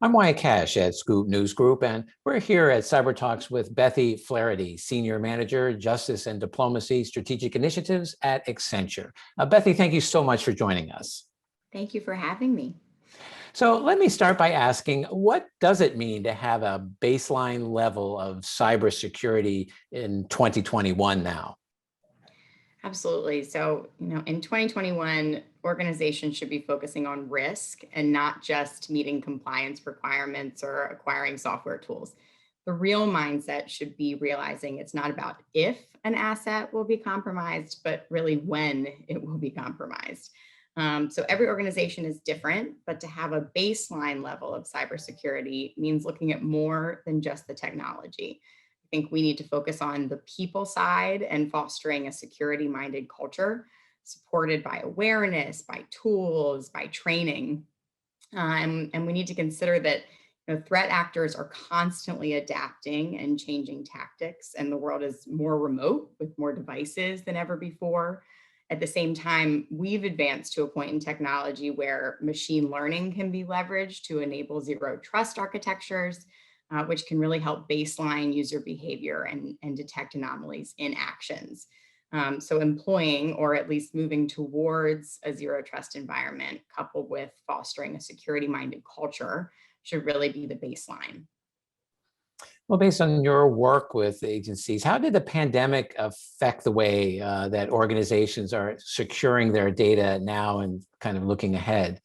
I'm Wyatt Cash at Scoop News Group, and we're here at CyberTalks with Bethy Flaherty, Senior Manager, Justice and Diplomacy Strategic Initiatives at Accenture. Bethy, thank you so much for joining us. Thank you for having me. So let me start by asking, what does it mean to have a baseline level of cybersecurity in 2021 now? Absolutely. So, in 2021, organizations should be focusing on risk and not just meeting compliance requirements or acquiring software tools. The real mindset should be realizing it's not about if an asset will be compromised, but really when it will be compromised. So every organization is different, but to have a baseline level of cybersecurity means looking at more than just the technology. I think we need to focus on the people side and fostering a security-minded culture supported by awareness, by tools, by training. And we need to consider that threat actors are constantly adapting and changing tactics, and the world is more remote with more devices than ever before. At the same time, we've advanced to a point in technology where machine learning can be leveraged to enable zero trust architectures, which can really help baseline user behavior and detect anomalies in actions. So employing, or at least moving towards, a zero trust environment coupled with fostering a security-minded culture should really be the baseline. Well, based on your work with agencies, how did the pandemic affect the way that organizations are securing their data now and kind of looking ahead?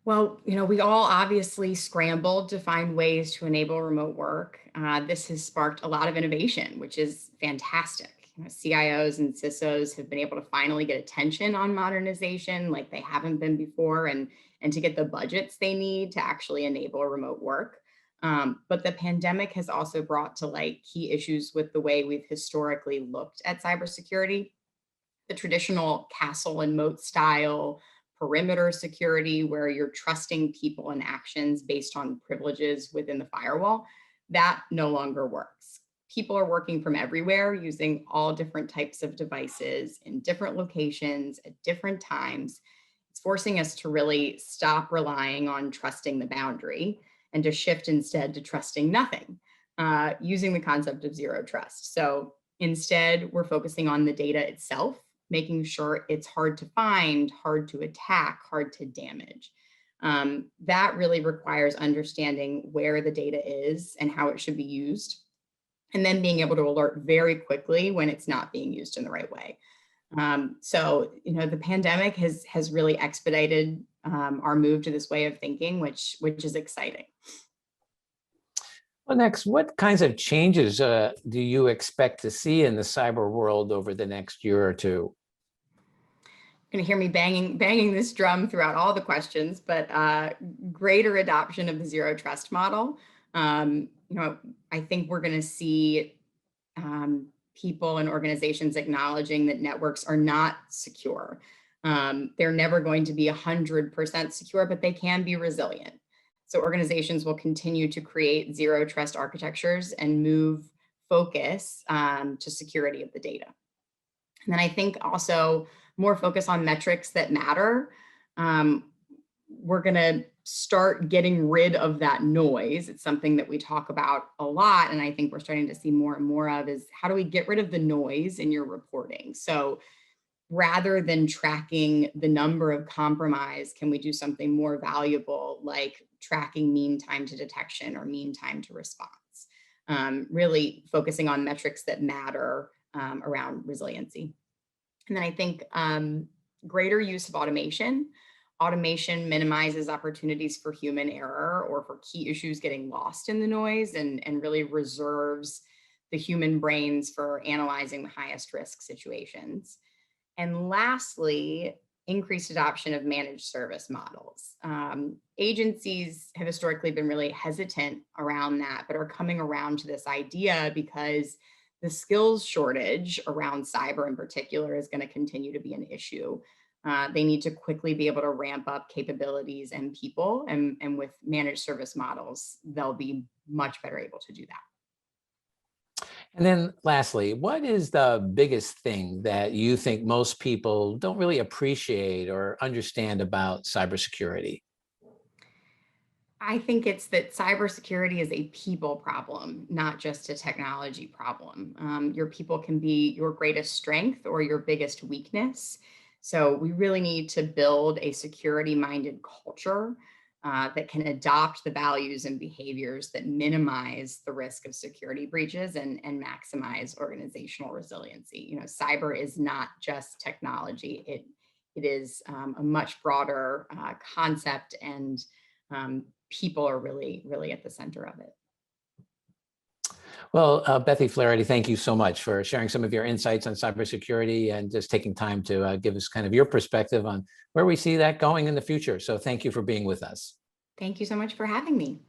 Well, we all obviously scrambled to find ways to enable remote work. This has sparked a lot of innovation, which is fantastic. CIOs and CISOs have been able to finally get attention on modernization like they haven't been before, and to get the budgets they need to actually enable remote work. But the pandemic has also brought to light key issues with the way we've historically looked at cybersecurity. The traditional castle and moat style perimeter security, where you're trusting people and actions based on privileges within the firewall, that no longer works. People are working from everywhere using all different types of devices in different locations at different times. It's forcing us to really stop relying on trusting the boundary and to shift instead to trusting nothing, using the concept of zero trust. So instead, we're focusing on the data itself, making sure it's hard to find, hard to attack, hard to damage. That really requires understanding where the data is and how it should be used, and then being able to alert very quickly when it's not being used in the right way. So, the pandemic has really expedited our move to this way of thinking, which is exciting. Well, next, what kinds of changes do you expect to see in the cyber world over the next year or two? Going to hear me banging this drum throughout all the questions, but greater adoption of the zero trust model. I think we're going to see people and organizations acknowledging that networks are not secure. They're never going to be 100% secure, but they can be resilient. So organizations will continue to create zero trust architectures and move focus to security of the data. And then I think also more focus on metrics that matter. We're going to start getting rid of that noise. It's something that we talk about a lot, and I think we're starting to see more and more of, is how do we get rid of the noise in your reporting? So rather than tracking the number of compromise, can we do something more valuable like tracking mean time to detection or mean time to response? Really focusing on metrics that matter around resiliency. And then I think greater use of automation. Automation minimizes opportunities for human error or for key issues getting lost in the noise, and really reserves the human brains for analyzing the highest risk situations. And lastly, increased adoption of managed service models. Agencies have historically been really hesitant around that, but are coming around to this idea because the skills shortage around cyber in particular is going to continue to be an issue. They need to quickly be able to ramp up capabilities and people, and with managed service models, they'll be much better able to do that. And then lastly, what is the biggest thing that you think most people don't really appreciate or understand about cybersecurity? I think it's that cybersecurity is a people problem, not just a technology problem. Your people can be your greatest strength or your biggest weakness. So we really need to build a security-minded culture that can adopt the values and behaviors that minimize the risk of security breaches and maximize organizational resiliency. You know, cyber is not just technology. It is a much broader concept, and people are really, really at the center of it. Well, Bethy Flaherty, thank you so much for sharing some of your insights on cybersecurity and just taking time to give us kind of your perspective on where we see that going in the future. So thank you for being with us. Thank you so much for having me.